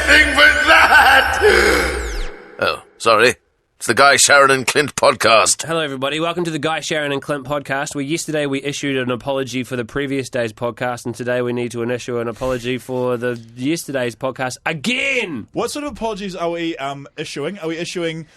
anything but that! Oh, sorry. It's the Guy, Sharyn and Clint podcast. Hello, everybody. Welcome to the Guy, Sharyn and Clint podcast, where yesterday we issued an apology for the previous day's podcast, and today we need to issue an apology for the yesterday's podcast again! What sort of apologies are we issuing? Are we issuing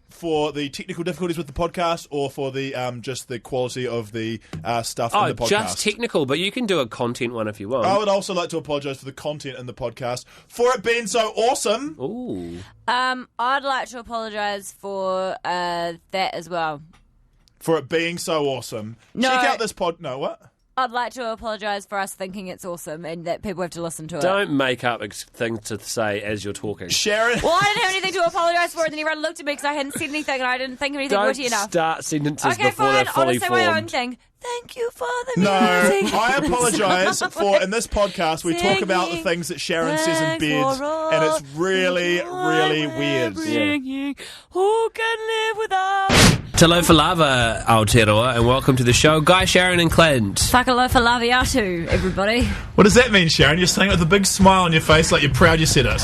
for the technical difficulties with the podcast, or for the just the quality of the stuff in the podcast? Just technical, but you can do a content one if you want. I would also like to apologise for the content in the podcast, for it being so awesome. Ooh. I'd like to apologise for that as well. For it being so awesome. No. Check out this No, what? I'd like to apologise for us thinking it's awesome and that people have to listen to it. Don't make up things to say as you're talking. Sharyn. Well, I didn't have anything to apologise for, and then everyone looked at me because I hadn't said anything and I didn't think of anything witty enough. Don't start sentences Okay, before fine. they're I'll fully just say my own formed. thing. Thank you for the No, music. I apologise for, in this podcast, we talk about the things that Sharyn says in bed, and it's really, really weird. Who can live without? Te lofa lava, Aotearoa, and welcome to the show, Guy, Sharyn and Clint. Whakalofa laviatu, everybody. What does that mean, Sharyn? You're saying it with a big smile on your face like you're proud you said it.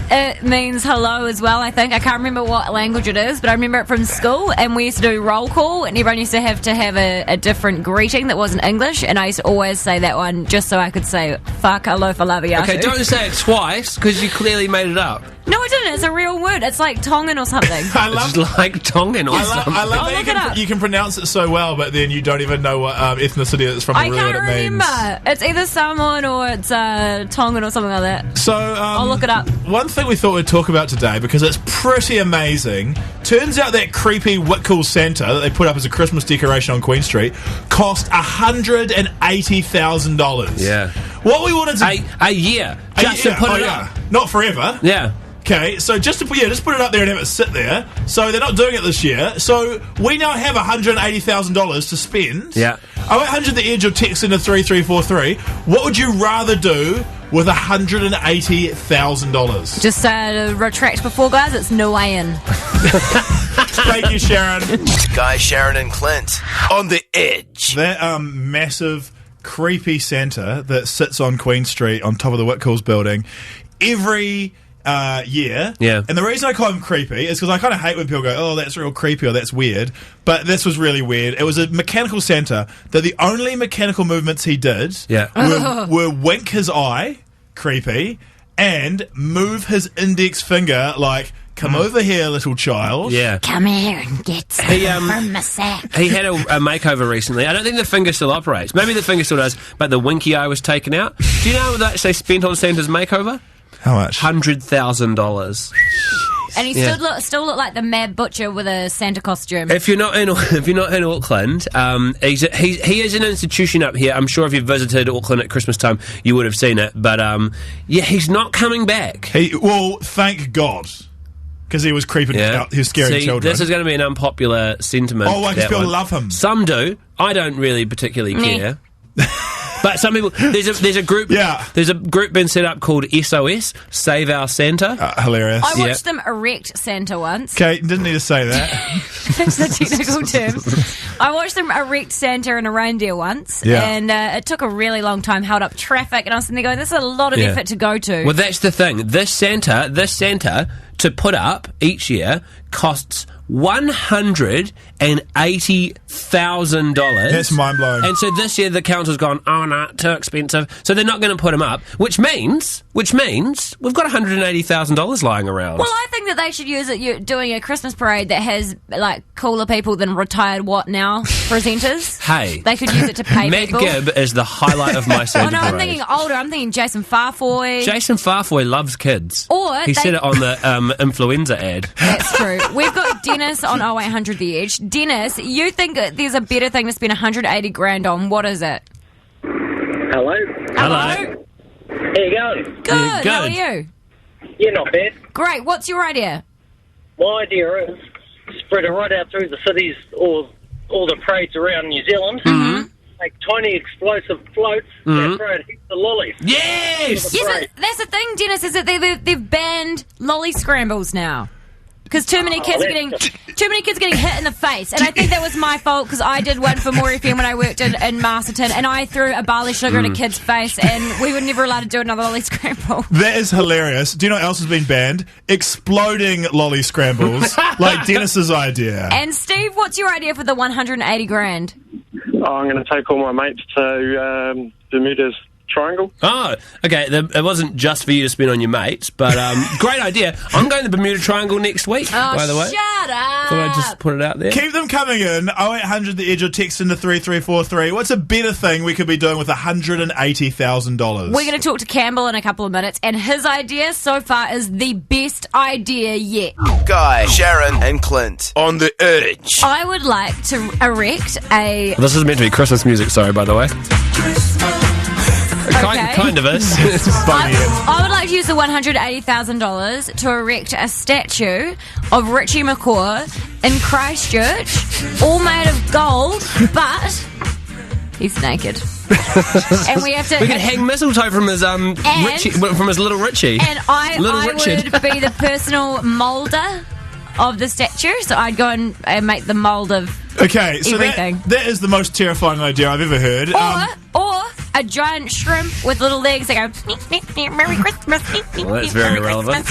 It means hello as well, I think. I can't remember what language it is, but I remember it from school, and we used to do roll call, and everyone used to have a different greeting that wasn't English, and I used to always say that one just so I could say whakalofa laviatu. Okay, don't say it twice, because you clearly made it up. No, I didn't. It's a real word. It's like Tongan or something. It's like Tongan or something. I love look it that up. you can pronounce it so well, but then you don't even know what ethnicity it's from. I Really can't what it remember. means. It's either Samoan or it's Tongan or something like that. So I'll look it up. One thing we thought we'd talk about today, because it's pretty amazing. Turns out that creepy Whitcool Santa that they put up as a Christmas decoration on Queen Street cost $180,000. Yeah. What we wanted to A year. Just to put it up. Not forever. Yeah. Okay, so just put it up there and have it sit there. So they're not doing it this year. So we now have $180,000 to spend. Yeah. 0800 the edge or text into 3343. What would you rather do with $180,000? Just to retract before, guys, it's no way in. Thank you, Sharyn. Guy, Sharyn and Clint on the edge. That massive, creepy Santa that sits on Queen Street on top of the Whitcool's building every year. Yeah. And the reason I call him creepy is because I kind of hate when people go, oh, that's real creepy or that's weird. But this was really weird. It was a mechanical Santa that the only mechanical movements he did were wink his eye, creepy, and move his index finger like, come over here, little child. Yeah. Come here and get some from my sack. He had a makeover recently. I don't think the finger still operates. Maybe the finger still does, but the winky eye was taken out. Do you know how much they spent on Santa's makeover? How much? $100,000. And he still looked like the Mad Butcher with a Santa costume. If you're not in Auckland, he is an institution up here. I'm sure if you visited Auckland at Christmas time, you would have seen it. But he's not coming back. Well, thank God. Because he was creeping out, he was scaring children. This is going to be an unpopular sentiment. Oh, because people love him. Some do. I don't really particularly care. But some people, there's a group. Yeah. There's a group been set up called SOS, Save Our Santa. Hilarious. I watched them erect Santa once. Okay, didn't need to say that. That's the technical term. I watched them erect Santa and a reindeer once, and it took a really long time, held up traffic, and I was sitting there going, this is a lot of effort to go to. Well, that's the thing. This Santa to put up each year costs $180,000. That's mind blowing. And so this year the council's gone, oh no, too expensive. So they're not going to put him up, which means we've got $180,000 lying around. Well, I think that they should use it. You're doing a Christmas parade that has like cooler people than retired presenters. Hey, they could use it to pay Matt people. Gibb is the highlight of my Santa Oh no, parade. I'm thinking older. I'm thinking Jason Farfoy. Jason Farfoy loves kids. Or he said it on the influenza ad. That's true. We've got Dennis on 0800 The Edge. Dennis, you think that there's a better thing to spend 180 grand on? What is it? Hello. Hello. How you going? Good. Good. How are you? Yeah, not bad. Great. What's your idea? My idea is spread it right out through the cities or all the parades around New Zealand. Mm-hmm. Make tiny explosive floats and throw out heaps of lollies. Yes! Yes, that's the thing, Dennis, is that they've banned lolly scrambles now. Because too many kids are getting hit in the face, and I think that was my fault because I did one for More FM when I worked in Masterton, and I threw a barley sugar in a kid's face, and we were never allowed to do another lolly scramble. That is hilarious. Do you know what else has been banned? Exploding lolly scrambles, like Dennis's idea. And Steve, what's your idea for the 180 grand? Oh, I'm going to take all my mates to Bermuda's Triangle. Oh, okay. It wasn't just for you to spend on your mates, but great idea. I'm going to the Bermuda Triangle next week, by the way. Shut up! Thought I'd just put it out there. Keep them coming in. 0800 The Edge or text into 3343. What's a better thing we could be doing with $180,000? We're going to talk to Campbell in a couple of minutes, and his idea so far is the best idea yet. Guy, Sharyn, and Clint on the edge. I would like to erect a... This is meant to be Christmas music, sorry, by the way. Okay. Kind of is. I would like to use the $180,000 to erect a statue of Richie McCaw in Christchurch, all made of gold, but he's naked. And we have to... We could hang mistletoe from his Richie, from his little Richie. And I would be the personal moulder of the statue, so I'd go and make the mould of Okay, so everything. that is the most terrifying idea I've ever heard. Or a giant shrimp with little legs that go, Merry Christmas. Well, that's very irrelevant.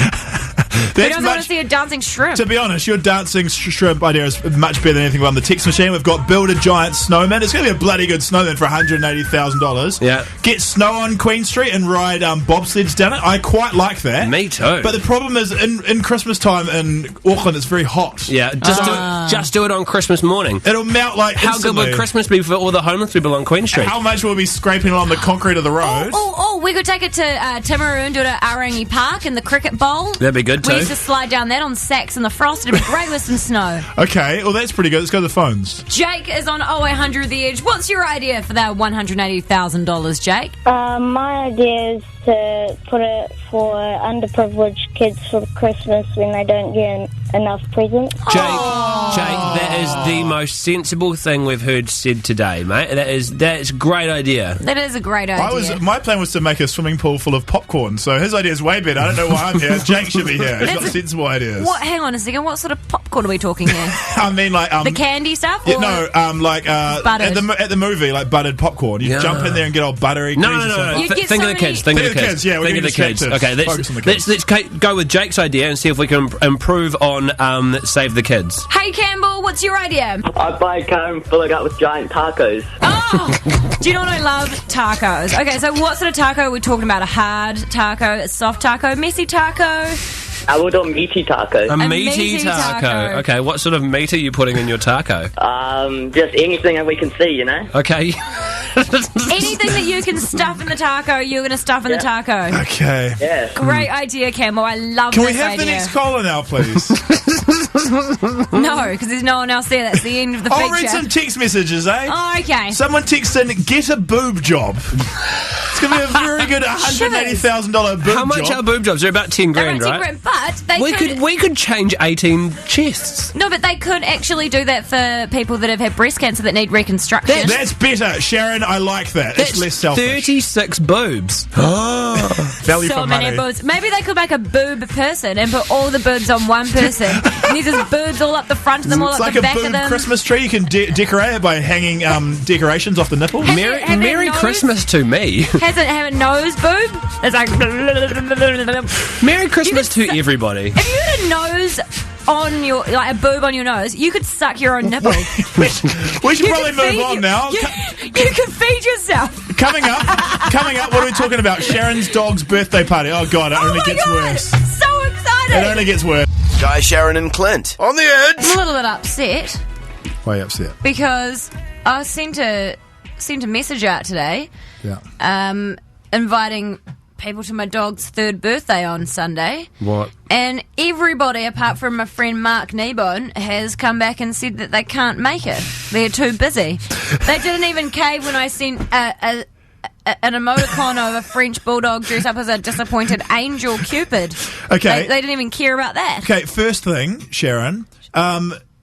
We don't want to see a dancing shrimp. To be honest, your dancing shrimp idea is much better than anything on the text machine. We've got build a giant snowman. It's going to be a bloody good snowman for $180,000. Yeah. Get snow on Queen Street and ride bobsleds down it. I quite like that. Me too. But the problem is, in Christmas time in Auckland, it's very hot. Yeah, just do it on Christmas morning. It'll melt like How instantly. good would Christmas be for all the homeless people on Queen Street? How much will we be scraping along the concrete of the road? We could take it to Timaru and do it at Arangi Park in the cricket bowl. That'd be good too. We used to slide down that on sacks in the frost. It'd be great with some snow. Okay, well that's pretty good. Let's go to the phones. Jake is on 0800 The Edge. What's your idea for that $180,000, Jake? My idea is to put it for underprivileged kids for Christmas when they don't get enough presents. Jake, that is the most sensible thing we've heard said today, mate. That's a great idea. That is a great idea. My plan was to make a swimming pool full of popcorn, so his idea is way better. I don't know why I'm here. Jake should be here. He's got sensible ideas. What? Hang on a second. What sort of popcorn are we talking here? I mean, like the candy stuff. Yeah, no, at the movie, like buttered popcorn. You jump in there and get all buttery. No. Think of the kids. Think of the kids. Yeah, think of the kids. Okay, let's go with Jake's idea and see if we can improve on Save the Kids. Hey, Campbell, what's your idea? I'd buy a car and fill it up with giant tacos. Oh! Do you know what I love? Tacos. Okay, so what sort of taco are we talking about? A hard taco, a soft taco, messy taco? I will do a meaty taco. A meaty taco. Okay, what sort of meat are you putting in your taco? Just anything that we can see, you know? Okay. Anything that you can stuff in the taco, you're going to stuff in the taco. Okay. Yeah. Great idea, Campbell. I love Can this we have idea. the next caller now, please? No, because there's no one else there. That's the end of the I'll picture. read some text messages, eh? Oh, okay. Someone texted in, get a boob job. It's going to be a very good $180,000 boob job. How much are boob jobs? They're about 10 grand, They're about 10 right? grand, but We could change 18 chests. No, but they could actually do that for people that have had breast cancer that need reconstruction. That's better, Sharyn. I like that. That's it's less selfish. 36 boobs. Value so for many money. boobs. Maybe they could make a boob person and put all the boobs on one person. And there's just boobs all up the front of them, all It's up like the a back of boob them. Christmas tree. You can decorate it by hanging decorations off the nipples. Merry Christmas to me. Have a nose boob. It's like Merry Christmas to everybody. If you had a nose on your, like a boob on your nose, you could suck your own nipple. We should probably move on now. You can feed yourself. Coming up, what are we talking about? Sharon's dog's birthday party. Oh, God, it only gets worse. So excited. It only gets worse. Guy, Sharyn, and Clint on the edge. I'm a little bit upset Way upset. because I sent a message out today Yeah. inviting people to my dog's 3rd birthday on Sunday. What? And everybody, apart from my friend Mark Kneebone, has come back and said that they can't make it. They're too busy. They didn't even cave when I sent an emoticon of a French bulldog dressed up as a disappointed angel Cupid. Okay. They didn't even care about that. Okay, first thing, Sharyn.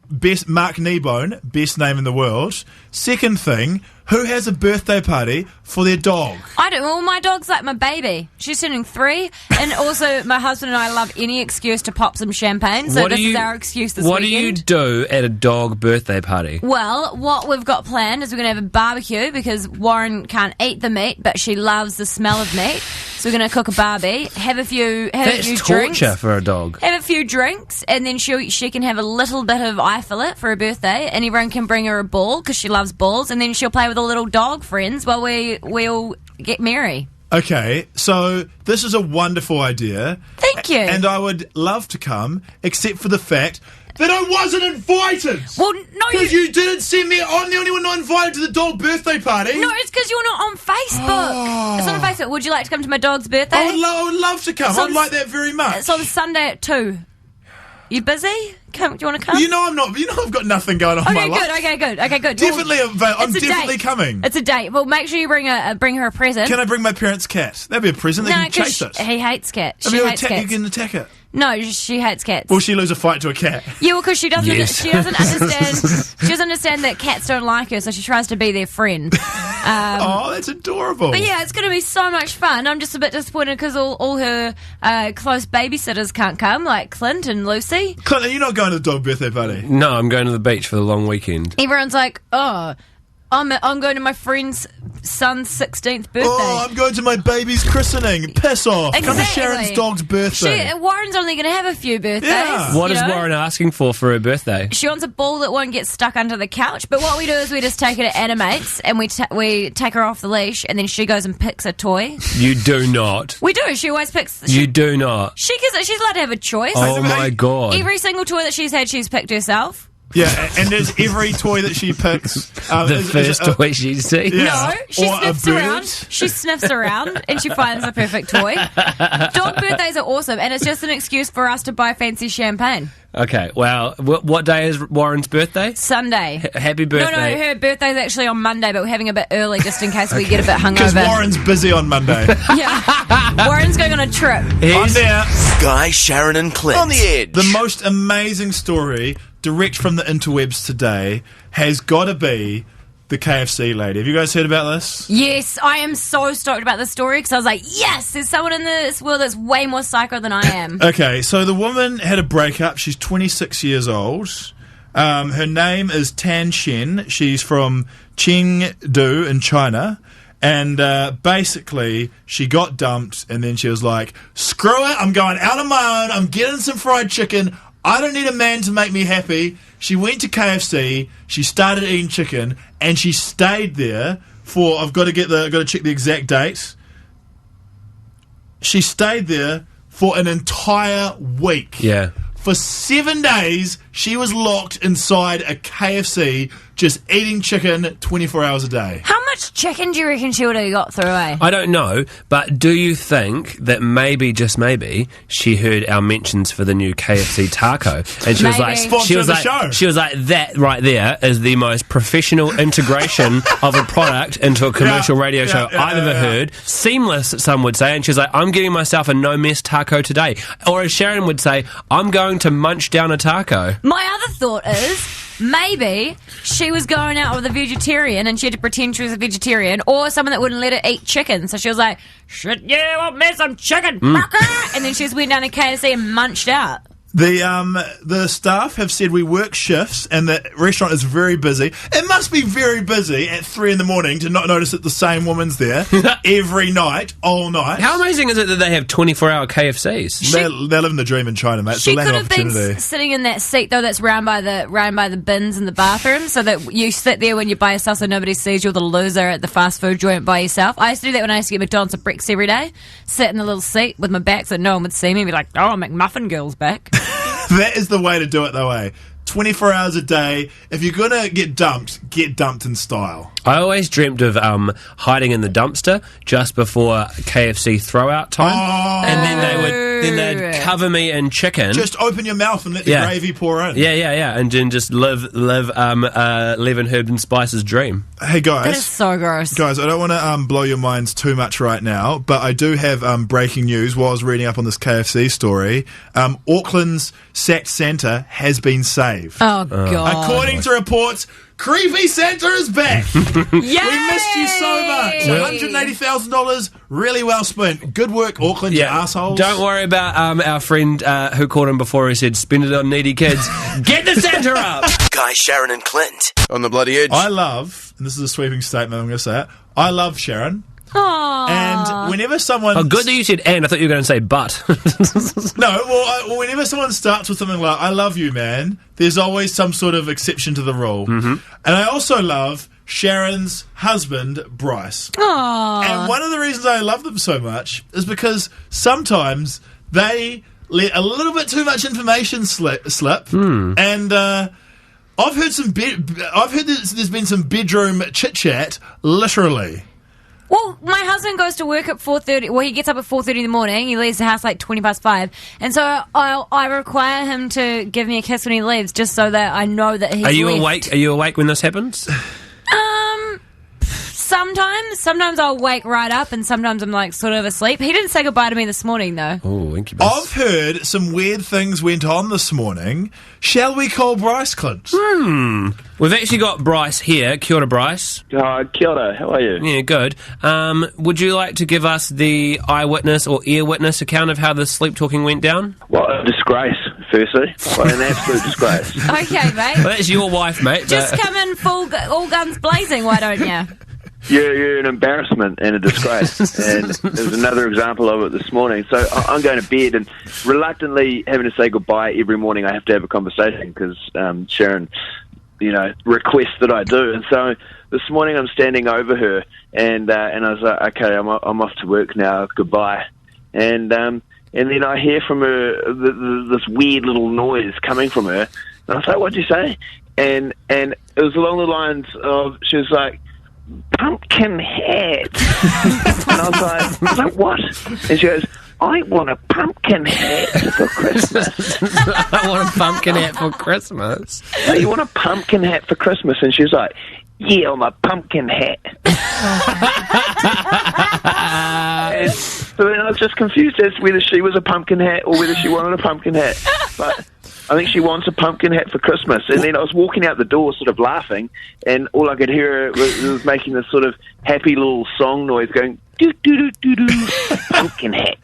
best Mark Kneebone, best name in the world. Second thing, who has a birthday party for their dog? I don't. Well, my dog's like my baby. She's turning 3, and also my husband and I love any excuse to pop some champagne. So this is our excuse this What weekend. do you do at a dog birthday party? Well, what we've got planned is we're going to have a barbecue because Warren can't eat the meat, but she loves the smell of meat. So we're going to cook a barbie, have a few That's drinks. torture for a dog. Have a few drinks, and then she can have a little bit of eye fillet for her birthday, and everyone can bring her a ball because she loves balls, and then she'll play with the little dog friends while we all get merry. Okay, so this is a wonderful idea. Thank you. And I would love to come, except for the fact that I wasn't invited. Well, no, because you didn't send me. I'm the only one not invited to the dog birthday party. No, it's because you're not on Facebook. Oh. It's not on Facebook. Would you like to come to my dog's birthday? I would love to come. I'd like that very much. It's on Sunday at 2. You busy? Do you want to come? You know I'm not. You know I've got nothing going on in my life. Okay, good. Definitely, I'm definitely date. coming. It's a date. Well, make sure you bring her a present. Can I bring my parents' cat? That'd be a present. They can chase it. He hates cats. I She mean, hates cats. you can attack it. No, she hates cats. Will she lose a fight to a cat? Yeah, well, because she doesn't. Yes. She doesn't understand. She doesn't understand that cats don't like her, so she tries to be their friend. Oh, that's adorable. But yeah, it's going to be so much fun. I'm just a bit disappointed because all her close babysitters can't come, like Clint and Lucy. Clint, are you not going to the dog birthday party? No, I'm going to the beach for the long weekend. Everyone's like, oh, I'm going to my friend's son's 16th birthday. Oh, I'm going to my baby's christening. Piss off. Come to Exactly. Sharon's dog's birthday. Warren's only going to have a few birthdays. Yeah. What you is know? Warren asking for her birthday? She wants a ball that won't get stuck under the couch. But what we do is we just take her to Animates and we take her off the leash, and then she goes and picks a toy. You do not. We do. She always picks. You do not. She's allowed to have a choice. Oh my god. Every single toy that she's had, she's picked herself. Yeah, and there's every toy that she picks. The first toy she sees. Yeah. No, she Or a sniffs bird. around. She sniffs around and she finds the perfect toy. Dog birthdays are awesome, and it's just an excuse for us to buy fancy champagne. Okay, well, what day is Warren's birthday? Sunday. Happy birthday. No, her birthday's actually on Monday, but we're having a bit early just in case we get a bit hungover. Because Warren's busy on Monday. Yeah. Warren's going on a trip. I'm there. Guy, Sharyn, and Clint. On the edge. The most amazing story, direct from the interwebs today, has got to be the KFC lady. Have you guys heard about this? Yes, I am so stoked about this story because I was like, yes, there's someone in this world that's way more psycho than I am. Okay, so the woman had a breakup. She's 26 years old. Her name is Tan Shen. She's from Chengdu in China. And basically, she got dumped, and then she was like, screw it, I'm going out on my own, I'm getting some fried chicken, I don't need a man to make me happy. She went to KFC, she started eating chicken, and she stayed there for, I've got to check the exact date. She stayed there for an entire week. Yeah. For 7 days, she was locked inside a KFC, just eating chicken 24 hours a day. How much chicken do you reckon she would have got through, eh? I don't know, but do you think that maybe, just maybe, she heard our mentions for the new KFC taco, and she was like, Sponsor of the show. she was like, that right there is the most professional integration of a product into a commercial radio show I've ever heard. Seamless, some would say, and she was like, I'm getting myself a no mess taco today, or as Sharyn would say, I'm going to munch down a taco. My other thought is, maybe she was going out with a vegetarian and she had to pretend she was a vegetarian, or someone that wouldn't let her eat chicken. So she was like, shit, yeah, want me some chicken, and then she just went down to KFC and munched out. The staff have said we work shifts and the restaurant is very busy. It must be very busy at 3 a.m. to not notice that the same woman's there every night, all night. How amazing is it that they have 24-hour KFCs? They're living the dream in China, mate. It's She a land could of have been opportunity. sitting in that seat though that's round by the bins in the bathroom, so that you sit there when you're by yourself so nobody sees you're the loser at the fast food joint by yourself. I used to do that when I used to get McDonald's for breakfast every day. Sit in the little seat with my back so no one would see me and be like, oh, McMuffin girl's back. That is the way to do it, though, eh? 24 hours a day. If you're going to get dumped in style. I always dreamt of hiding in the dumpster just before KFC throwout time, and then they'd cover me in chicken. Just open your mouth and let the gravy pour in. Yeah, and then just live Levin Herbs and Spices dream. Hey guys, That is so gross. Guys, I don't want to blow your minds too much right now, but I do have breaking news. While I was reading up on this KFC story, Auckland's sacked Santa has been saved. Oh God! According to reports, Creepy Santa is back. Yay! We missed you so much. $180,000, really well spent. Good work, Auckland, you assholes. Don't worry about our friend who called him before who said, spend it on needy kids. Get the Santa up! Guy, Sharyn and Clint. On the bloody edge. I love, and this is a sweeping statement, I'm going to say it, I love Sharyn. Aww. And whenever someone... Oh, good that you said and. I thought you were going to say but. No, well, whenever someone starts with something like, I love you, man, there's always some sort of exception to the rule. Mm-hmm. And I also love Sharyn's husband, Bryce. Aww. And one of the reasons I love them so much is because sometimes they let a little bit too much information slip. And I've heard there's been some bedroom chit-chat, literally. Well, my husband goes to work at 4:30. Well, he gets up at 4:30 in the morning. He leaves the house like 5:20, and so I require him to give me a kiss when he leaves, just so that I know that he's left. Are you awake when this happens? Sometimes I'll wake right up, and sometimes I'm like sort of asleep. He didn't say goodbye to me this morning though. Oh, incubus. I've heard some weird things went on this morning. Shall we call Bryce, Clint? We've actually got Bryce here. Kia ora, Bryce. Kia ora, how are you? Yeah, good. Would you like to give us the eyewitness or ear witness account of how the sleep talking went down? Well, a disgrace, firstly. An absolute disgrace. Okay, mate. Well, that's your wife, mate. Just come in all guns blazing, why don't you? You're an embarrassment and a disgrace. And there was another example of it this morning. So I'm going to bed and reluctantly having to say goodbye every morning. I have to have a conversation because Sharyn, requests that I do. And so this morning I'm standing over her and I was like, okay, I'm off to work now. Goodbye. And then I hear from her this weird little noise coming from her. And I was like, what'd you say? And it was along the lines of, she was like, pumpkin hat. And I was like, what? And she goes, I want a pumpkin hat for Christmas. I want a pumpkin hat for Christmas. So you want a pumpkin hat for Christmas? And she was like, yeah, I'm a pumpkin hat. And so then I was just confused as to whether she was a pumpkin hat or whether she wanted a pumpkin hat. But I think she wants a pumpkin hat for Christmas. And then I was walking out the door sort of laughing, and all I could hear was making this sort of happy little song noise going, do-do-do-do-do, pumpkin hat.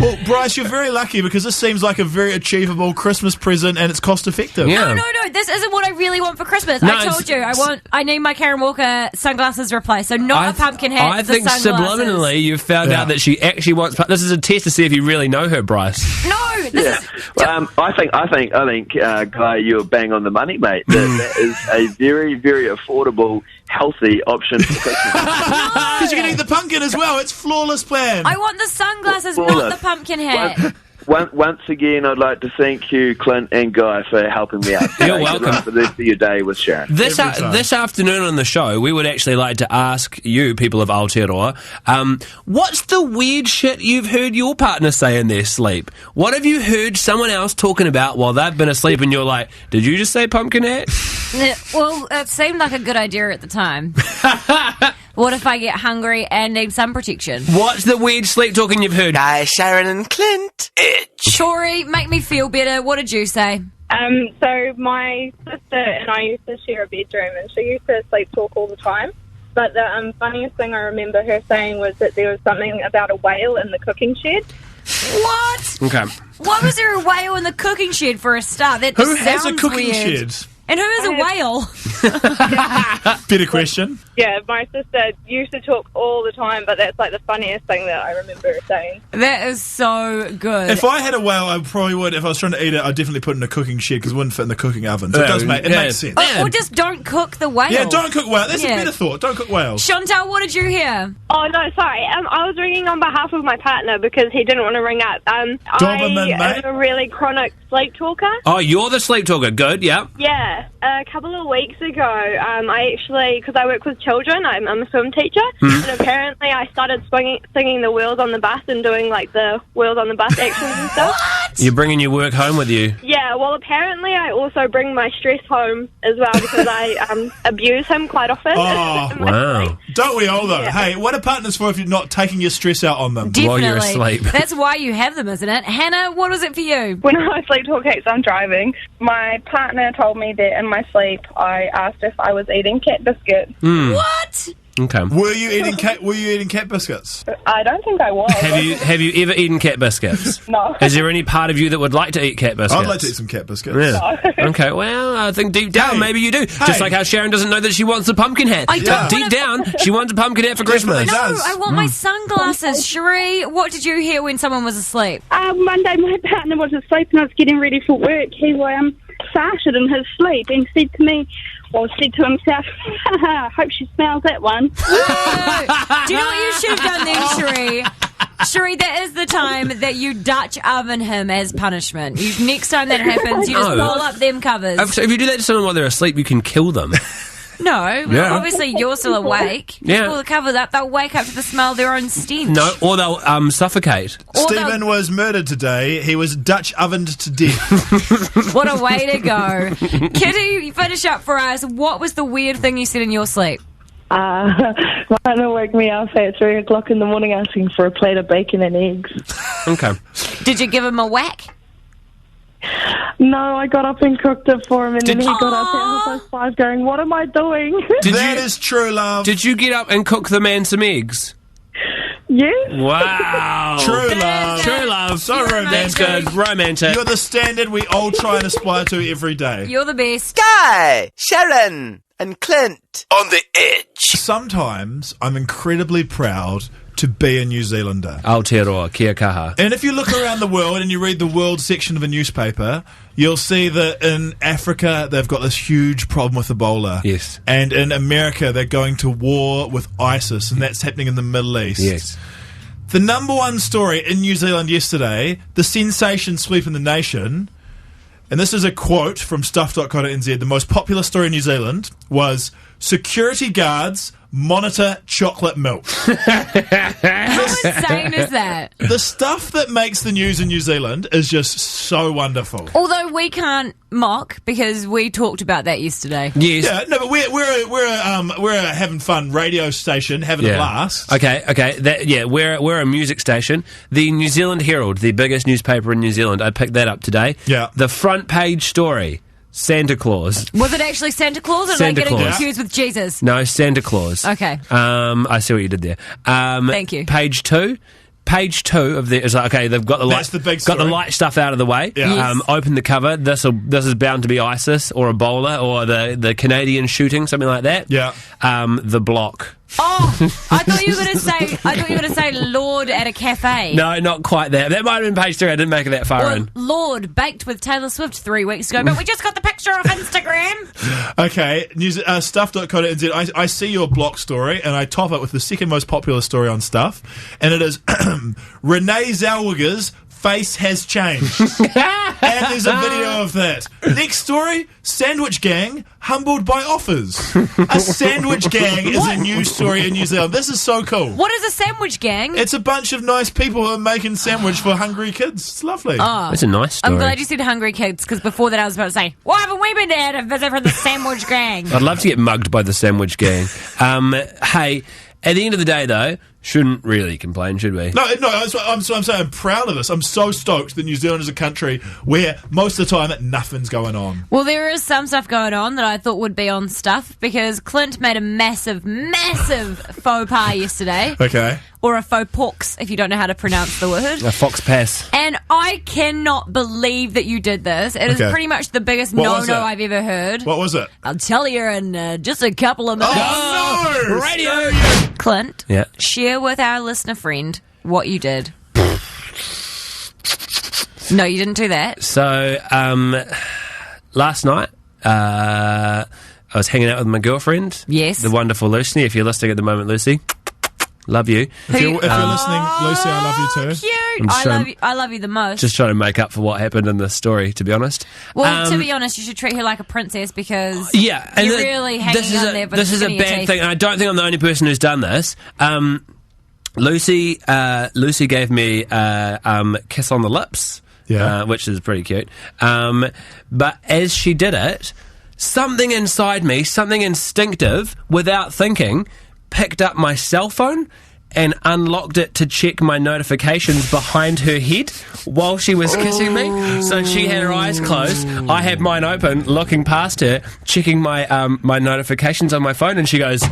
Well, Bryce, you're very lucky because this seems like a very achievable Christmas present and it's cost effective. Yeah. No, this isn't what I really want for Christmas. No, I told you, I need my Karen Walker sunglasses replaced, so not a pumpkin hat. I think subliminally you've found out that she actually wants. This is a test to see if you really know her, Bryce. No, this is. I think, Guy, you're bang on the money, mate. That is a very, very affordable, healthy option for Christmas. Because you can eat the pumpkin as well. It's flawless plan. I want the sunglasses, not the pumpkin hat. Once again, I'd like to thank you, Clint and Guy, for helping me out. You're welcome. For the rest of your day with Sharyn. This afternoon on the show, we would actually like to ask you, people of Aotearoa, what's the weird shit you've heard your partner say in their sleep? What have you heard someone else talking about while they've been asleep and you're like, did you just say pumpkin hat? Well, it seemed like a good idea at the time. What if I get hungry and need sun protection? What's the weird sleep talking you've heard? Guy, Sharyn and Clint. Shori, make me feel better. What did you say? So my sister and I used to share a bedroom, and she used to sleep talk all the time. But the funniest thing I remember her saying was that there was something about a whale in the cooking shed. What? Okay. Why was there a whale in the cooking shed for a start? That just Who has a sounds cooking weird. shed? And who is a whale? Better question. Yeah, my sister used to talk all the time, but that's like the funniest thing that I remember her saying. That is so good. If I had a whale, I probably would. If I was trying to eat it, I'd definitely put it in a cooking shed because it wouldn't fit in the cooking oven. So it makes sense. Or just don't cook the whale. Yeah, don't cook whale. That's a better thought. Don't cook whales. Chantal, what did you hear? Oh, no, sorry. I was ringing on behalf of my partner because he didn't want to ring up. I am a really chronic sleep talker. Oh, you're the sleep talker. Good, yeah. Yeah. a couple of weeks ago, I actually, because I work with children, I'm a swim teacher, and apparently I started singing the Wheels on the Bus and doing, like, the Wheels on the Bus actions and stuff. You're bringing your work home with you. Yeah, well, apparently I also bring my stress home as well because I abuse him quite often. Oh, wow. Don't we all, though? Yeah. Hey, what are partners for if you're not taking your stress out on them? Definitely. While you're asleep. That's why you have them, isn't it? Hannah, what was it for you? When I was sleep talking, so I'm driving, my partner told me that in my sleep I asked if I was eating cat biscuits. What? Okay. Were you eating cat biscuits? I don't think I was. Have you ever eaten cat biscuits? No. Is there any part of you that would like to eat cat biscuits? I'd like to eat some cat biscuits. Yeah. Okay, well, I think deep down maybe you do. Just like how Sharyn doesn't know that she wants a pumpkin hat. But deep down, she wants a pumpkin hat for Christmas. No, I want my sunglasses. Cherie, what did you hear when someone was asleep? One day my partner was asleep and I was getting ready for work. He farted in his sleep and said to himself, hope she smells that one. Do you know what you should have done then, Cherie? Cherie, that is the time that you Dutch oven him as punishment. Next time that happens, you just pull up them covers. If you do that to someone while they're asleep, you can kill them. No, obviously you're still awake. You Yeah. pull the covers up, they'll wake up to the smell of their own stench. No, or they'll suffocate. Stephen was murdered today. He was Dutch ovened to death. What a way to go. Kitty, you finish up for us. What was the weird thing you said in your sleep? My partner woke me up at 3 o'clock in the morning asking for a plate of bacon and eggs. Okay. Did you give him a whack? No, I got up and cooked it for him, and then he got up at 5 going, what am I doing? That is true love. Did you get up and cook the man some eggs? Yes. Wow. True love. True love. So romantic. That's good. Romantic. You're the standard we all try and aspire to every day. You're the best. Guy, Sharyn, and Clint on the edge. Sometimes I'm incredibly proud to be a New Zealander. Aotearoa, kia kaha. And if you look around the world and you read the world section of a newspaper, you'll see that in Africa they've got this huge problem with Ebola. Yes. And in America they're going to war with ISIS, and that's happening in the Middle East. Yes. The number one story in New Zealand yesterday, the sensation sweeping the nation, and this is a quote from stuff.co.nz, the most popular story in New Zealand was, security guards monitor chocolate milk. How insane is that? The stuff that makes the news in New Zealand is just so wonderful. Although we can't mock because we talked about that yesterday. Yes. Yeah, no, but we're a having fun radio station, having a blast. Okay. We're a music station. The New Zealand Herald, the biggest newspaper in New Zealand, I picked that up today. Yeah. The front page story, Santa Claus. Was it actually Santa Claus, or Santa am I getting Claus. confused with Jesus? No, Santa Claus. Okay. I see what you did there. Thank you. Page two of the is like, okay, they've got the light, That's the big got the story. light stuff out of the way. Yeah. Yes. Open the cover. This is bound to be ISIS or Ebola or the Canadian shooting, something like that. Yeah. The block. Oh, I thought you were going to say Lord at a cafe. No, not quite that. That might have been page 3. I didn't make it that far Or in. Lord baked with Taylor Swift 3 weeks ago, but we just got the picture off Instagram. Okay, stuff.co.nz. I see your block story, and I top it with the second most popular story on Stuff, and it is Renee Zellweger's face has changed. And there's a video of that. Next story, sandwich gang humbled by offers. A sandwich gang is a news story in New Zealand. This is so cool. What is a sandwich gang? It's a bunch of nice people who are making sandwich for hungry kids. It's lovely. Oh, That's a nice story. I'm glad you said hungry kids, because before that I was about to say, why haven't we been there to visit from the sandwich gang? I'd love to get mugged by the sandwich gang. Hey, at the end of the day, though, shouldn't really complain, should we? No, I'm saying I'm proud of this. I'm so stoked that New Zealand is a country where most of the time nothing's going on. Well, there is some stuff going on that I thought would be on Stuff, because Clint made a massive faux pas yesterday. Okay. Or a faux pox, if you don't know how to pronounce the word. A fox pass. And I cannot believe that you did this. It is Okay. pretty much the biggest What was no-no it? I've ever heard. What was it? I'll tell you in just a couple of minutes. Oh, no! Radio! Clint, Yeah. share with our listener friend what you did. No, you didn't do that. So, last night, I was hanging out with my girlfriend. Yes. The wonderful Lucy. If you're listening at the moment, Lucy, Love you. If you're listening, Lucy, I love you too. Cute. I love you the most. Just trying to make up for what happened in this story, to be honest. Well, to be honest, you should treat her like a princess because and you're really hanging on there. But this is a bad thing, and I don't think I'm the only person who's done this. Lucy gave me a kiss on the lips, which is pretty cute. But as she did it, something inside me, something instinctive, without thinking, picked up my cell phone and unlocked it to check my notifications behind her head while she was kissing me. So she had her eyes closed. I had mine open, looking past her, checking my my notifications on my phone, and she goes,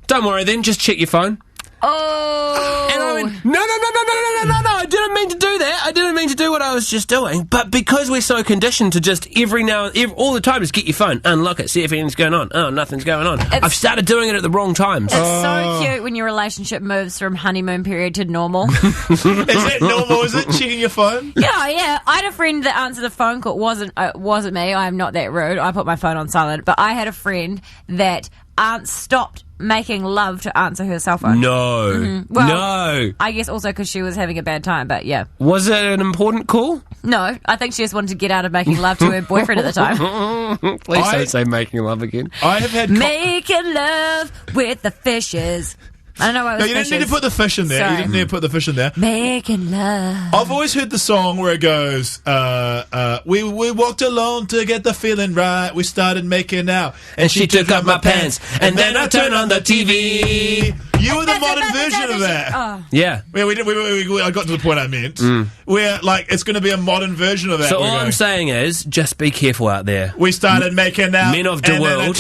"Don't worry then, just check your phone." Oh. And I went, no, I didn't mean to do that. I didn't mean to do what I was just doing. But because we're so conditioned to just all the time, just get your phone, unlock it, see if anything's going on. Oh, nothing's going on. I've started doing it at the wrong times. It's so cute when your relationship moves from honeymoon period to normal. Is it normal? Is it checking your phone? Yeah. I had a friend that answered the phone call. Wasn't me. I'm not that rude. I put my phone on silent. But I had a friend that stopped making love to answer her cell phone. No. Mm-hmm. Well, no. I guess also because she was having a bad time, but yeah. Was it an important call? No, I think she just wanted to get out of making love to her boyfriend at the time. Please don't say making love again. I have had... Making love with the fishes. I don't know what it was. No, you didn't need to put the fish in there. Sorry. You didn't need to put the fish in there. Making love. I've always heard the song where it goes, we walked alone to get the feeling right. We started making out. And she took off my pants. And then I turned on the TV. You were the modern version of that. Oh. Yeah. I got to the point I meant. Where, it's going to be a modern version of that. So all I'm saying is, just be careful out there. We started making out. Men of the world,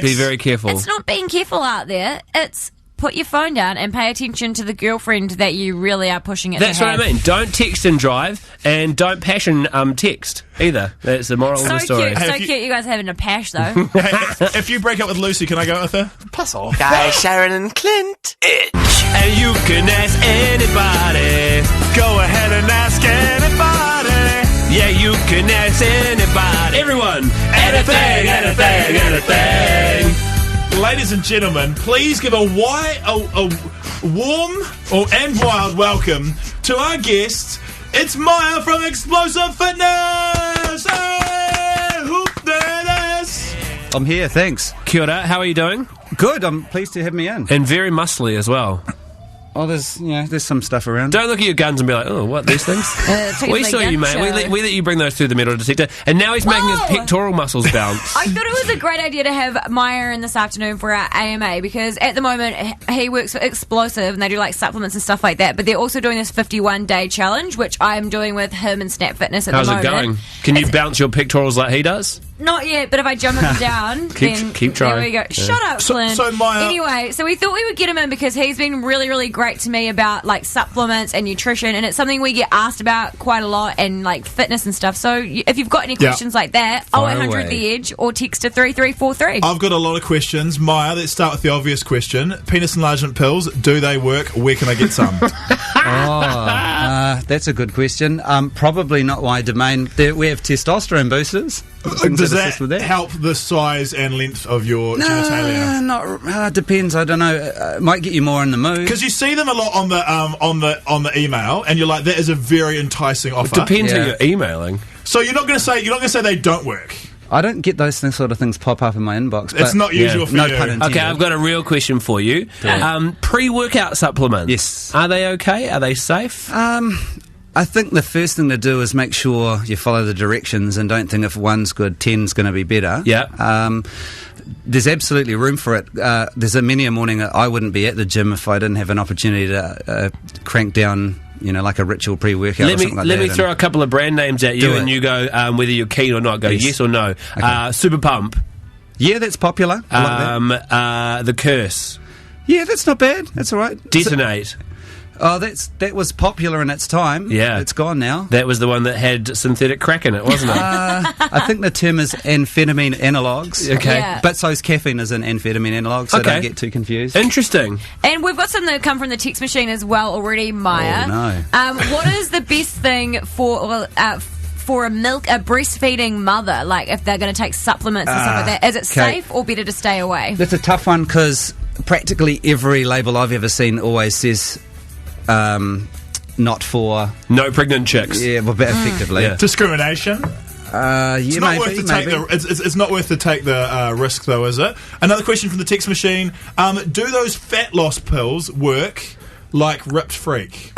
be very careful. It's not being careful out there. It's... put your phone down and pay attention to the girlfriend that you really are pushing it. That's what I mean. Don't text and drive, and don't passion text either. That's the moral of the story. Cute. So cute you guys having a pash, though. If you break up with Lucy, can I go with her? Plus all. Guys, Sharyn and Clint. Itch. And you can ask anybody. Go ahead and ask anybody. Yeah, you can ask anybody. Everyone. Anything. Ladies and gentlemen, please give a warm and wild welcome to our guest. It's Myer from Xpolosive Fitness. Hey, hoop there it is. I'm here, thanks. Kia ora, how are you doing? Good, I'm pleased to have me in. And very muscly as well. Oh, there's some stuff around. Don't look at your guns and be like, oh, what, these things? We saw you, mate. We let you bring those through the metal detector. And now he's making his pectoral muscles bounce. I thought it was a great idea to have Myer in this afternoon for our AMA because at the moment he works for Xpolosive and they do supplements and stuff like that. But they're also doing this 51-day challenge, which I'm doing with him and Snap Fitness at the moment. How's it going? Can you bounce your pectorals like he does? Not yet, but if I jump him down, then keep trying. There we go. Yeah. Shut up, Clint. So Myer... Anyway, so we thought we would get him in because he's been really, really great to me about supplements and nutrition, and it's something we get asked about quite a lot, and fitness and stuff. So if you've got any questions like that, 0800 The Edge or text to 3343. I've got a lot of questions. Myer, let's start with the obvious question. Penis enlargement pills, do they work? Where can I get some? That's a good question. Probably not my domain. We have testosterone boosters. Does that help the size and length of your genitalia? Depends. I don't know. Might get you more in the mood. Because you see them a lot on the email, and you're like, that is a very enticing offer. It depends who you're emailing. So you're not going to say they don't work. I don't get those sort of things pop up in my inbox. It's not usual for no you. Pun intended. Okay, I've got a real question for you. Pre-workout supplements. Yes. Are they okay? Are they safe? I think the first thing to do is make sure you follow the directions and don't think if one's good, 10's going to be better. Yeah. There's absolutely room for it. There's many a morning I wouldn't be at the gym if I didn't have an opportunity to crank down, like a ritual pre-workout or something like that. Let me throw a couple of brand names at you and you go whether you're keen or not. Go yes or no. Okay. Super Pump. Yeah, that's popular. I like that. The Curse. Yeah, that's not bad. That's all right. Detonate. That was popular in its time. Yeah. It's gone now. That was the one that had synthetic crack in it, wasn't it? I think the term is amphetamine analogues. Okay. Yeah. But so is caffeine is an amphetamine analog, so don't get too confused. Interesting. And we've got some that come from the text machine as well already, Myer. Oh, no. What is the best thing for a breastfeeding mother, if they're going to take supplements and stuff like that? Is it safe or better to stay away? That's a tough one because practically every label I've ever seen always says not for... No pregnant chicks. Yeah, well, effectively. Yeah. Discrimination? It's not worth to take it's not worth to take the risk, though, is it? Another question from the text machine. Do those fat loss pills work like Ripped Freak?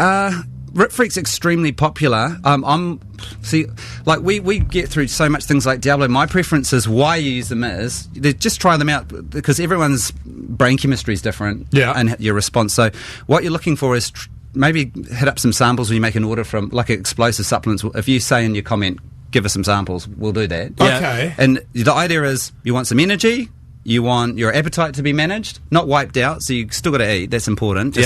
Rip Freak's extremely popular. We get through so much things like Diablo. My preference is why you use them is just try them out, because everyone's brain chemistry is different, and your response. So what you're looking for is maybe hit up some samples when you make an order from like Xpolosive Supplements. If you say in your comment, give us some samples, we'll do that. Yeah. Okay. And the idea is you want some energy. You want your appetite to be managed, not wiped out, so you still got to eat. That's important.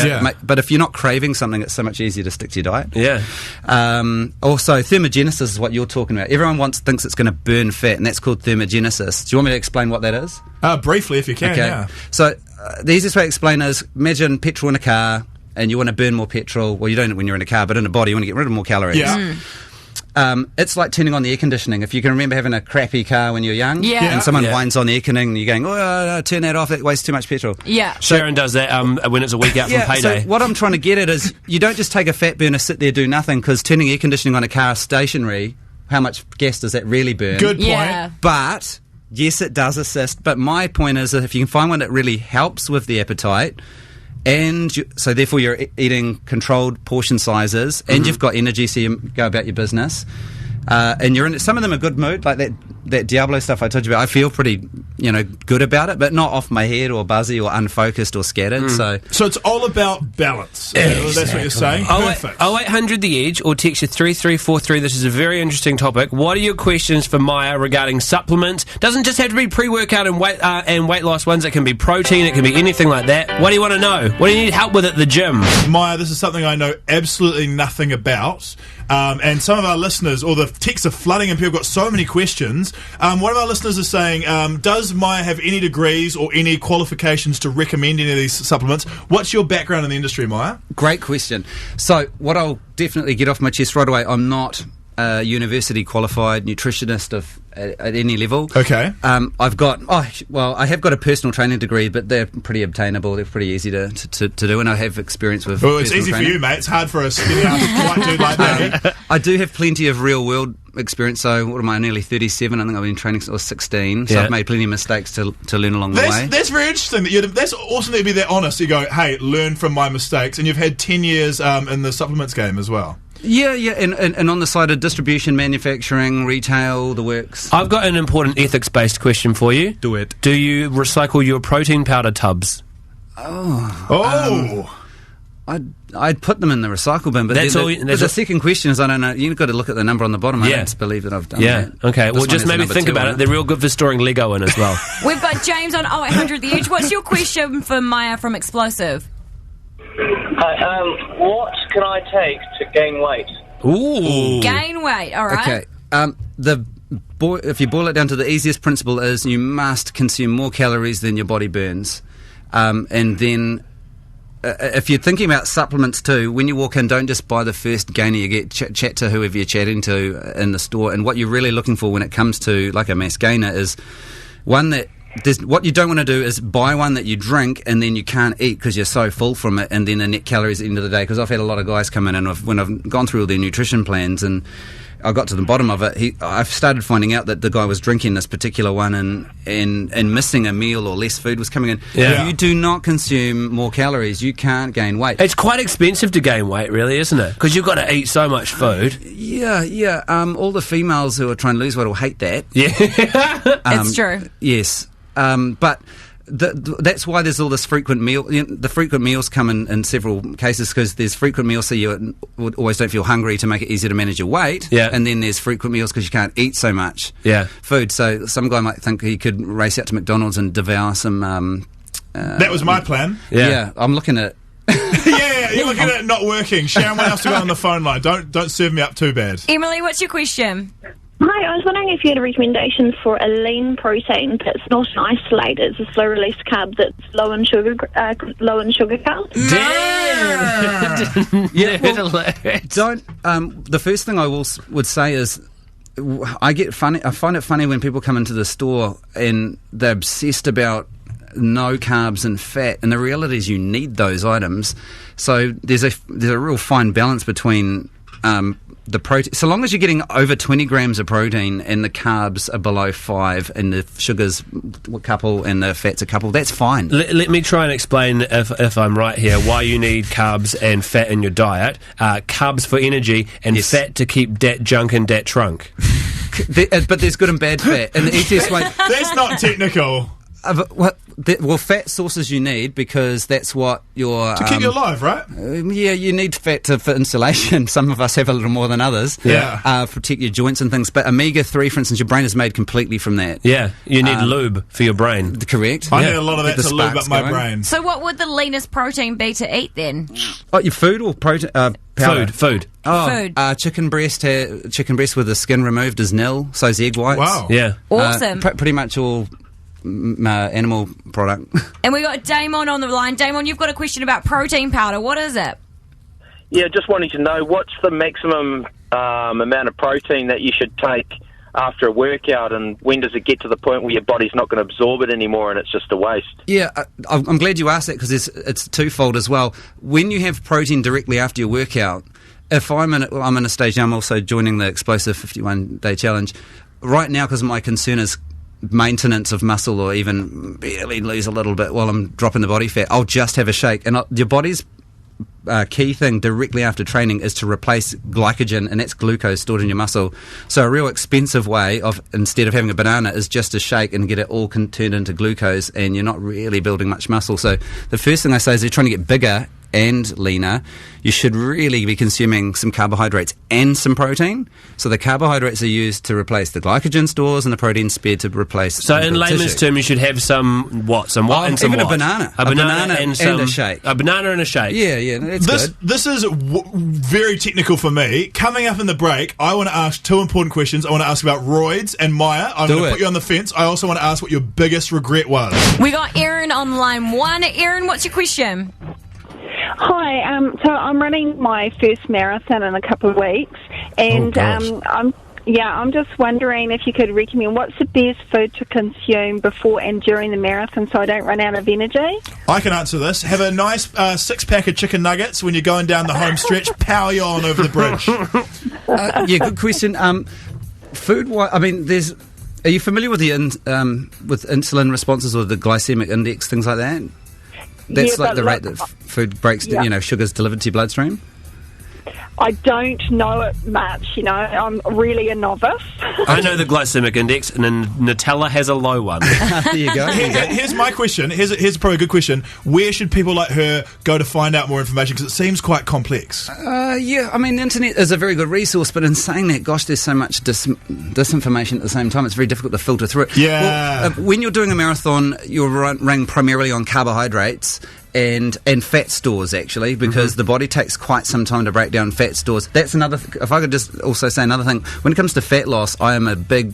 But if you're not craving something, it's so much easier to stick to your diet. Yeah. Also, thermogenesis is what you're talking about. Everyone thinks it's going to burn fat, and that's called thermogenesis. Do you want me to explain what that is? Briefly, if you can, yeah. So the easiest way to explain is, imagine petrol in a car, and you want to burn more petrol. Well, you don't when you're in a car, but in a body, you want to get rid of more calories. Yeah. It's like turning on the air conditioning. If you can remember having a crappy car when you're young, and someone whines on the air conditioning, and you're going, no, turn that off, it wastes too much petrol. Yeah. Sharyn does that when it's a week out from payday. So what I'm trying to get at is, you don't just take a fat burner, sit there, do nothing, because turning air conditioning on a car stationary, how much gas does that really burn? Good point. Yeah. But, yes, it does assist. But my point is that if you can find one that really helps with the appetite, and so therefore you're eating controlled portion sizes, and you've got energy, so you go about your business, and you're in some of them are good mood, like that Diablo stuff I told you about. I feel pretty good about it, but not off my head or buzzy or unfocused or scattered. So it's all about balance. That's what you're saying. Perfect. 0800 The Edge or text you 3343. This is a very interesting topic. What are your questions for Myer regarding supplements? Doesn't just have to be pre-workout and weight loss ones. It can be protein. It can be anything like that. What do you want to know? What do you need help with at the gym? Myer, this is something I know absolutely nothing about. And some of our listeners, or the texts are flooding and people have got so many questions. One of our listeners is saying, does Myer have any degrees or any qualifications to recommend any of these supplements? What's your background in the industry, Myer? Great question. So what I'll definitely get off my chest right away, I'm not a university qualified nutritionist at any level. Okay. I have got a personal training degree, but they're pretty obtainable. They're pretty easy to do, and I have experience with. Well, it's easy training for you, mate. It's hard for a skinny white dude like that. I do have plenty of real world experience. So what am I? Nearly 37. I think I've been training since I was 16. So I've made plenty of mistakes to learn along the way. That's very interesting. That's awesome that you be that honest. You go, hey, learn from my mistakes, and you've had 10 years in the supplements game as well. Yeah, and on the side of distribution, manufacturing, retail, the works. I've got an important ethics-based question for you. Do it. Do you recycle your protein powder tubs? I'd put them in the recycle bin, but the second question is, I don't know. You've got to look at the number on the bottom. I don't believe that I've done that. Okay. Well, just maybe think about it. They're real good for storing Lego in as well. We've got James on 0800 The Edge. What's your question for Myer from Xpolosive? Hi, what can I take to gain weight? Ooh. Gain weight, all right. Okay. If you boil it down to the easiest principle is you must consume more calories than your body burns. And then if you're thinking about supplements too, when you walk in, don't just buy the first gainer you get. Chat to whoever you're chatting to in the store. And what you're really looking for when it comes to like a mass gainer is one that... what you don't want to do is buy one that you drink and then you can't eat because you're so full from it, and then the net calories at the end of the day. Because I've had a lot of guys come in, and when I've gone through all their nutrition plans and I got to the bottom of it, I've started finding out that the guy was drinking this particular one and missing a meal or less food was coming in. Yeah. If you do not consume more calories, you can't gain weight. It's quite expensive to gain weight, really, isn't it? Because you've got to eat so much food. Yeah. All the females who are trying to lose weight will hate that. Yeah. It's true. Yes. But that's why there's all this frequent meal. The frequent meals come in several cases, because there's frequent meals so you always don't feel hungry to make it easier to manage your weight. Yeah. And then there's frequent meals because you can't eat so much food. So some guy might think he could race out to McDonald's and devour some... that was my plan. Yeah. I'm looking at... You're looking at it not working. Sharyn, what else to go on the phone line? Don't serve me up too bad. Emily, what's your question? Hi, I was wondering if you had a recommendation for a lean protein that's not an isolate, it's a slow-release carb that's low in sugar count. Damn! The first thing I would say is, I find it funny when people come into the store and they're obsessed about no carbs and fat, and the reality is you need those items. So there's a real fine balance between the protein. So long as you're getting over 20 grams of protein and the carbs are below 5 and the sugars a couple and the fats a couple, that's fine. Let me try and explain, if I'm right here, why you need carbs and fat in your diet. Carbs for energy and fat to keep dat junk in dat trunk. But there's good and bad fat. And the easiest way... That's not technical. Well, fat sources you need because that's what your... To keep you alive, right? Yeah, you need fat for insulation. Some of us have a little more than others. Yeah. Protect your joints and things. But omega-3, for instance, your brain is made completely from that. Yeah, you need lube for your brain. Correct. I need a lot of that to lube up my brain. So what would the leanest protein be to eat then? Oh, your food or protein? Powder? Food. Oh, Food. Chicken breast with the skin removed is nil. So's egg whites. Wow. Yeah. Awesome. Pretty much all... animal product. And we got Damon on the line. Damon, you've got a question about protein powder. What is it? Yeah, just wanting to know what's the maximum amount of protein that you should take after a workout, and when does it get to the point where your body's not going to absorb it anymore and it's just a waste? Yeah, I'm glad you asked that because it's twofold as well. When you have protein directly after your workout, if I'm in a stage now, I'm also joining the Xpolosive 51-day challenge. Right now, because my concern is maintenance of muscle or even barely lose a little bit while I'm dropping the body fat, I'll just have a shake. And your body's key thing directly after training is to replace glycogen, and that's glucose stored in your muscle. So a real expensive way of, instead of having a banana, is just a shake and get it all turned into glucose, and you're not really building much muscle. So the first thing I say is if you're trying to get bigger and leaner, you should really be consuming some carbohydrates and some protein. So the carbohydrates are used to replace the glycogen stores and the protein spared to replace... So in layman's term, you should have some what and some even what? A banana and a shake. A banana and a shake. Yeah, that's good. This is very technical for me. Coming up in the break, I want to ask two important questions. I want to ask about roids and Myer. I'm going to put you on the fence. I also want to ask what your biggest regret was. We got Erin on line 1. Erin, what's your question? Hi, so I'm running my first marathon in a couple of weeks, and I'm just wondering if you could recommend what's the best food to consume before and during the marathon so I don't run out of energy. I can answer this. Have a nice 6-pack of chicken nuggets when you're going down the home stretch. Power you on over the bridge. Yeah, good question. Food-wise, I mean, are you familiar with the with insulin responses or the glycemic index, things like that? That's like the rate that food breaks, sugars delivered to your bloodstream? I don't know it much, I'm really a novice. I know the glycemic index, and then Nutella has a low one. There you go. Here's my question. Here's probably a good question. Where should people like her go to find out more information? Because it seems quite complex. Yeah, I mean, the internet is a very good resource, but in saying that, gosh, there's so much disinformation at the same time, it's very difficult to filter through it. Yeah. Well, when you're doing a marathon, you're running primarily on carbohydrates and fat stores, actually, because the body takes quite some time to break down fat stores. That's another... If I could just also say another thing, when it comes to fat loss, I am a big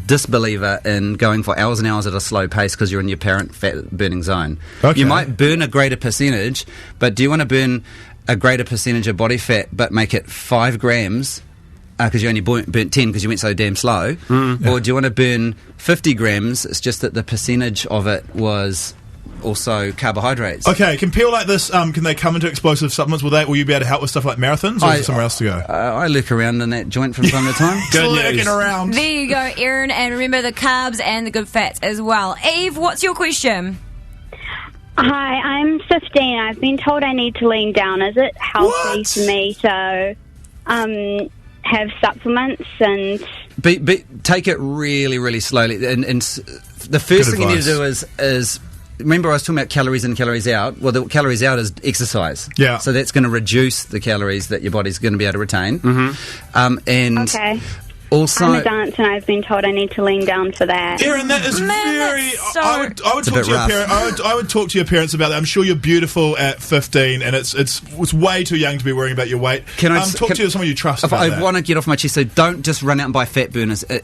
disbeliever in going for hours and hours at a slow pace because you're in your apparent fat burning zone. Okay. You might burn a greater percentage, but do you want to burn a greater percentage of body fat but make it 5 grams because you only burnt 10 because you went so damn slow? Or do you want to burn 50 grams, it's just that the percentage of it was... also carbohydrates. Okay, can people like this, can they come into Xpolosive Supplements? Will you be able to help with stuff like marathons, or is there somewhere else to go? I lurk around in that joint from time to time. Lurking around. There you go, Erin, and remember the carbs and the good fats as well. Eve, what's your question? Hi, I'm 15. I've been told I need to lean down. Is it healthy for me to have supplements and... Take it really, really slowly. And the first thing you need to do is remember I was talking about calories in, calories out. Well, the calories out is exercise. Yeah. So that's going to reduce the calories that your body's going to be able to retain. Okay. Also, I'm a dancer and I've been told I need to lean down for that. Erin, that is very... So I would talk to your parents. I would talk to your parents about that. I'm sure you're beautiful at 15, and it's way too young to be worrying about your weight. Talk to someone you trust about that. I want to get off my chest, so don't just run out and buy fat burners. You're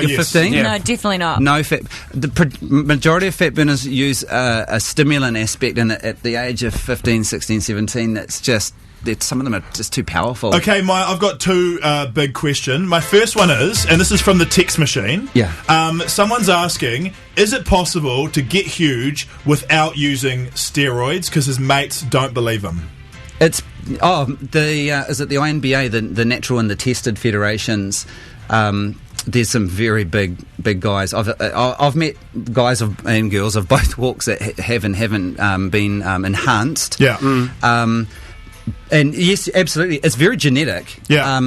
15? Yeah. No, definitely not. No fat. The majority of fat burners use a stimulant aspect, and at the age of 15, 16, 17, that's just some of them are just too powerful. Okay, I've got two big questions. My first one is, and this is from the text machine. Yeah. Someone's asking, is it possible to get huge without using steroids? Because his mates don't believe him. It's is it the INBA, the natural and the tested federations? There's some very big guys. I've met guys and girls of both walks that have and haven't been enhanced. Yeah. And yes, absolutely, it's very genetic. Yeah.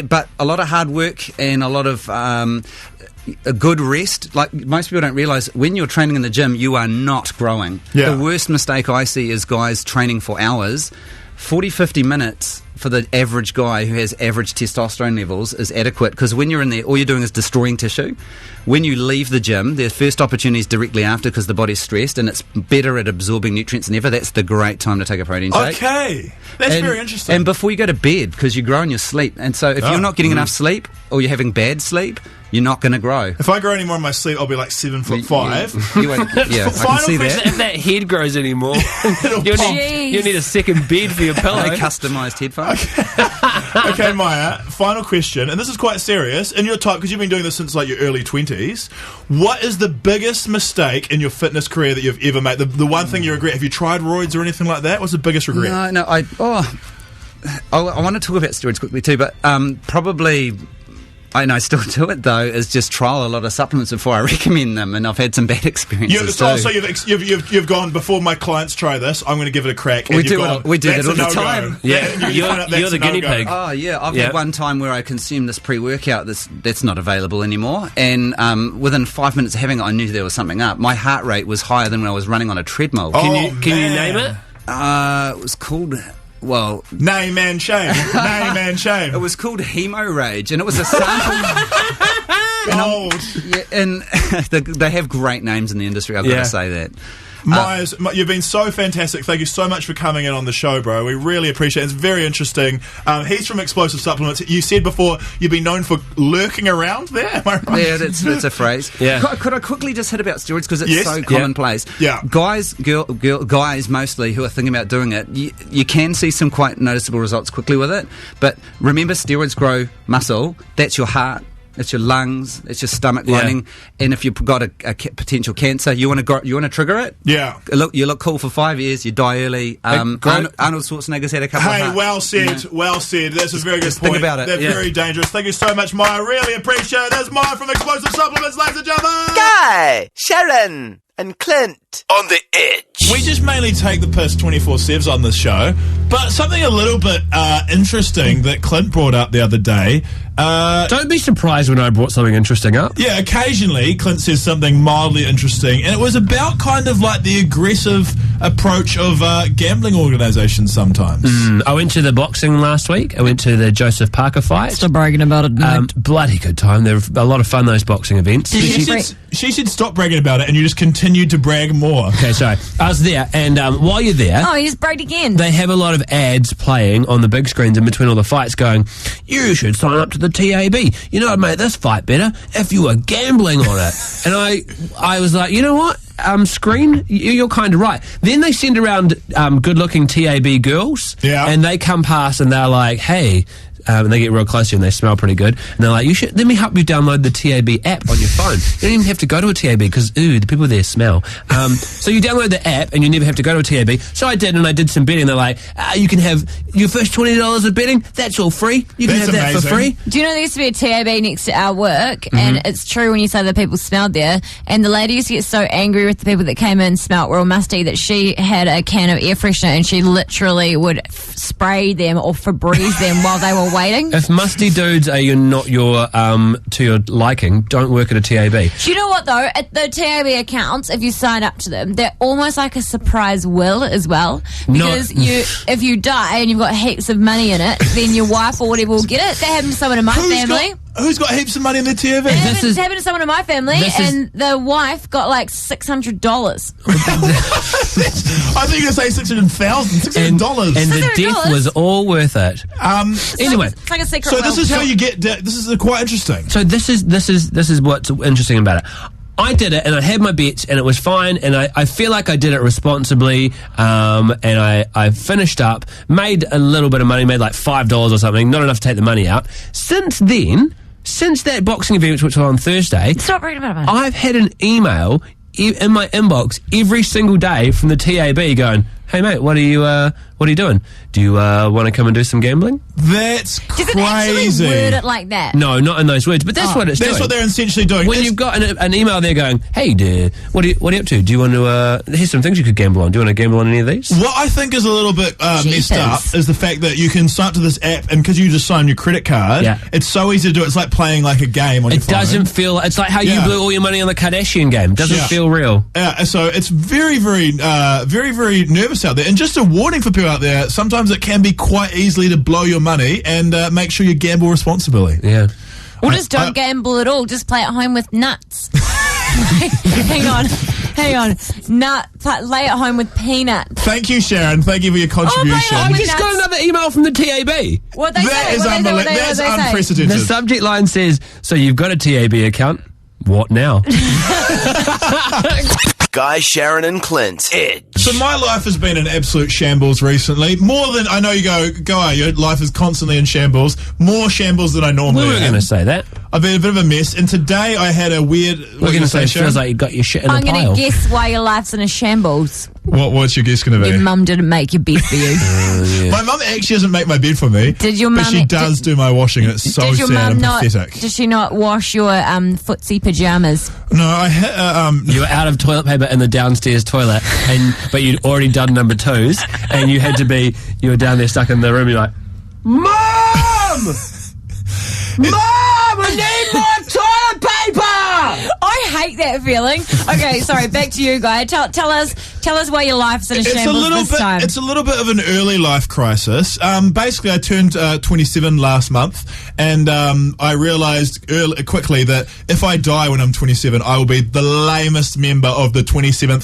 But a lot of hard work and a lot of a good rest. Like, most people don't realise, when you're training in the gym, you are not growing. Yeah. The worst mistake I see is guys training for hours. 40-50 minutes for the average guy who has average testosterone levels is adequate, because when you're in there, all you're doing is destroying tissue. When you leave the gym, their first opportunity is directly after, because the body's stressed and it's better at absorbing nutrients than ever. That's the great time to take a protein shake. Okay, that's very interesting. And before you go to bed, because you grow in your sleep. And so if you're not getting enough sleep, or you're having bad sleep, you're not going to grow. If I grow any more in my sleep, I'll be like 7'5". You won't, yeah, I can see that. If that head grows anymore, you'll need a second bed for your pillow. Customised headphones. Okay, Myer, final question, and this is quite serious. In your time, because you've been doing this since like your early 20s, what is the biggest mistake in your fitness career that you've ever made? The one thing you regret? Have you tried roids or anything like that? What's the biggest regret? No, I want to talk about steroids quickly too, but probably... I still do it though, is just trial a lot of supplements before I recommend them, and I've had some bad experiences too. So you've gone, before my clients try this, I'm going to give it a crack. We do that all the time. Yeah, you're the guinea pig. Oh yeah, I've had one time where I consumed this pre-workout that's not available anymore, and within 5 minutes of having it, I knew there was something up. My heart rate was higher than when I was running on a treadmill. Can you name it? It was called... Well, name and shame. Name and shame. It was called Hemo Rage, and it was a sample. And they have great names in the industry. I've got to say that. Myers, you've been so fantastic. Thank you so much for coming in on the show, bro. We really appreciate it. It's very interesting. He's from Xpolosive Supplements. You said before you've been known for lurking around there. Am I right? Yeah, that's a phrase. Yeah. Could I quickly just hit about steroids, because it's so commonplace? Yeah. Guys mostly who are thinking about doing it, you can see some quite noticeable results quickly with it. But remember, steroids grow muscle. That's your heart. It's your lungs, it's your stomach lining, and if you've got a potential cancer, you want to trigger it. Yeah, you look cool for 5 years, you die early. Arnold Schwarzenegger's had a couple. Hey, of well said, well said. That's a very good point. Think about it. They're very dangerous. Thank you so much, Myer. Really appreciate it. There's Myer from Xpolosive Supplements, ladies and gentlemen. Guy, Sharyn, and Clint on the edge. We just mainly take the piss 24/7 on this show, but something a little bit interesting that Clint brought up the other day. Don't be surprised when I brought something interesting up. Yeah, occasionally Clint says something mildly interesting, and it was about kind of like the aggressive approach of gambling organisations sometimes. I went to the boxing last week. I went to the Joseph Parker fight. Stop bragging about it, mate. Bloody good time. They're a lot of fun, those boxing events. She should stop bragging about it, and you just continued to brag more. Okay, sorry. I was there, and while you're there... Oh, he just bragged again. They have a lot of ads playing on the big screens in between all the fights going, you should sign up to the TAB. You know, I'd make this fight better if you were gambling on it. And I was like, you know what? Screen, you're kind of right. Then they send around good-looking TAB girls, and they come past and they're like, hey... and they get real close to you and they smell pretty good. And they're like, let me help you download the TAB app on your phone. You don't even have to go to a TAB because, the people there smell. So you download the app and you never have to go to a TAB. So I did, and I did some betting. They're like, you can have your first $20 of betting. That's all free. You can have that for free. Do you know there used to be a TAB next to our work? And it's true when you say that people smelled there. And the lady used to get so angry with the people that came in and smelt real musty that she had a can of air freshener and she literally would spray them or Febreze them while they were waiting. If musty dudes are not your to your liking, don't work at a TAB. Do you know what though? At the TAB accounts, if you sign up to them, they're almost like a surprise will as well. Because if you die and you've got heaps of money in it, then your wife or whatever will get it. That happened to someone in my family. Who's got heaps of money in their TAB? It happened to someone in my family, and the wife got like $600. I thought you were going to say $600,000. $600. And the death was all worth it. Anyway, it's like a secret. So this is how you get. This is quite interesting. So this is what's interesting about it. I did it, and I had my bets, and it was fine, and I feel like I did it responsibly, and I finished up, made a little bit of money, made like $5 or something, not enough to take the money out. Since then, since that boxing event, which was on Thursday, Stop reading about it. I've had an email in my inbox every single day from the TAB going, "Hey mate, what are you doing? Do you want to come and do some gambling?" That's Does crazy. it actually word it like that? No, not in those words, but that's what it's doing. That's what they're essentially doing. When you've got an email there going, "Hey, dear, what are you up to? Do you want to? Here's some things you could gamble on. Do you want to gamble on any of these?" What I think is a little bit messed up is the fact that you can sign up to this app, and because you just sign your credit card, it's so easy to do. It's like playing like a game on your phone. It doesn't feel. It's like how you blew all your money on the Kardashian game. It doesn't feel real. So it's very, very nervous out there. And just a warning for people out there: sometimes it can be quite easily to blow your money, and make sure you gamble responsibly. Yeah. Or just don't gamble at all. Just play at home with nuts. Hang on. Lay at home with peanuts. Thank you, Sharon. Thank you for your contribution. I just got another email from the TAB. What they say? That's unprecedented. The subject line says, "So you've got a TAB account? What now?" Guy, Sharyn and Clint. Edge. So my life has been an absolute shambles recently. More than, I know you go, your life is constantly in shambles. More shambles than I normally am. We were going to say that. I've been a bit of a mess. And today I had a weird... We're going to say it feels like you got your shit in a pile. I'm going to guess why your life's in a shambles. What's your guess going to be? Your mum didn't make your bed for you. My mum actually doesn't make my bed for me. Did your mum? But she does do my washing, and it's so sad and pathetic. Did she not wash your footsie pajamas? No, I had... You were out of toilet paper in the downstairs toilet, but you'd already done number 2s, and you were down there stuck in the room, you're like, "Mom! Mom, I need more toilet paper!" I hate that feeling. Okay, sorry, back to you, Guy. Tell us why your life's in a shambles this time. It's a little bit of an early life crisis. Basically, I turned 27 last month, and I realised quickly that if I die when I'm 27, I will be the lamest member of the 27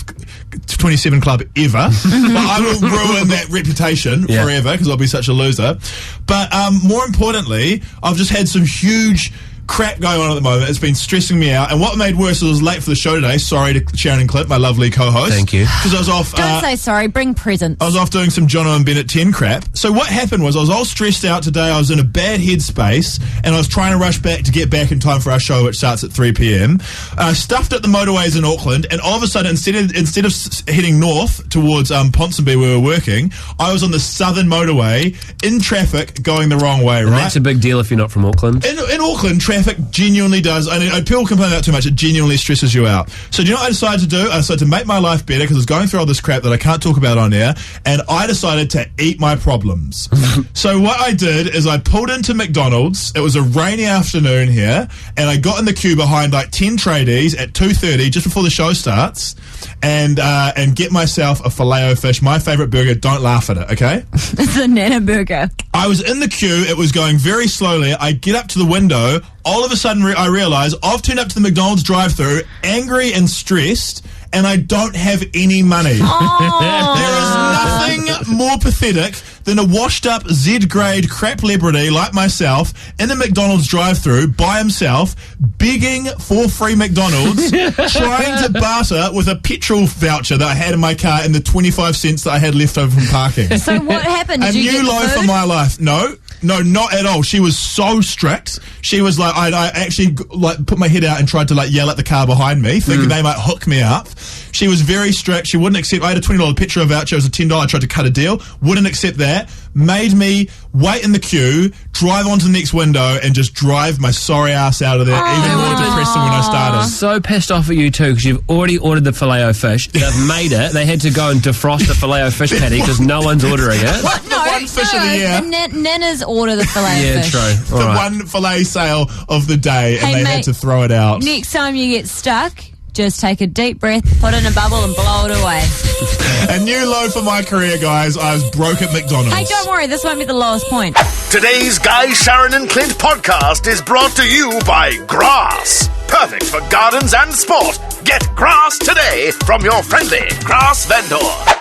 club ever. But I will ruin that reputation forever because I'll be such a loser. But more importantly, I've just had some huge crap going on at the moment. It's been stressing me out. And what made worse is I was late for the show today. Sorry to Sharyn and Clint, my lovely co-host. Thank you. Because I was off... Don't say sorry. Bring presents. I was off doing some Jono and Bennett 10 crap. So what happened was I was all stressed out today. I was in a bad headspace, and I was trying to rush back to get back in time for our show, which starts at 3 p.m. I stuffed at the motorways in Auckland, and all of a sudden, instead of heading north towards Ponsonby where we were working, I was on the southern motorway in traffic going the wrong way, right? That's a big deal if you're not from Auckland. In Auckland, traffic genuinely does. I mean, people complain about it too much. It genuinely stresses you out. So do you know what I decided to do? I decided to make my life better because I was going through all this crap that I can't talk about on air, and I decided to eat my problems. So what I did is I pulled into McDonald's. It was a rainy afternoon here, and I got in the queue behind like 10 tradies at 2:30 just before the show starts, and get myself a Filet-O-Fish, my favourite burger. Don't laugh at it, okay? It's a Nana burger. I was in the queue. It was going very slowly. I get up to the window. All of a sudden, I realise I've turned up to the McDonald's drive-thru angry and stressed, and I don't have any money. There is nothing more pathetic than a washed-up Z-grade crap celebrity like myself in a McDonald's drive-thru by himself, begging for free McDonald's, trying to barter with a petrol voucher that I had in my car and the 25 cents that I had left over from parking. So what happened? A new low for my life. No, not at all. She was so strict. She was like, I actually put my head out and tried to yell at the car behind me, thinking they might hook me up. She was very strict. She wouldn't accept. I had a $20 petrol voucher. It was a $10. I tried to cut a deal. Wouldn't accept that. Made me wait in the queue, drive onto the next window, and just drive my sorry ass out of there. Even more depressed than when I started. So pissed off at you too because you've already ordered the Filet-O-Fish. They've made it. They had to go and defrost the Filet-O-Fish patty because no one's ordering it. What? No, one fish of the year. Nana's order the Filet-O-Fish. Yeah, true. The one fillet sale of the day, and they had to throw it out. Next time you get stuck, just take a deep breath, put in a bubble, and blow it away. A new low for my career, guys. I was broke at McDonald's. Hey, don't worry, this won't be the lowest point. Today's Guy, Sharyn and Clint podcast is brought to you by Grass. Perfect for gardens and sport. Get Grass today from your friendly Grass vendor.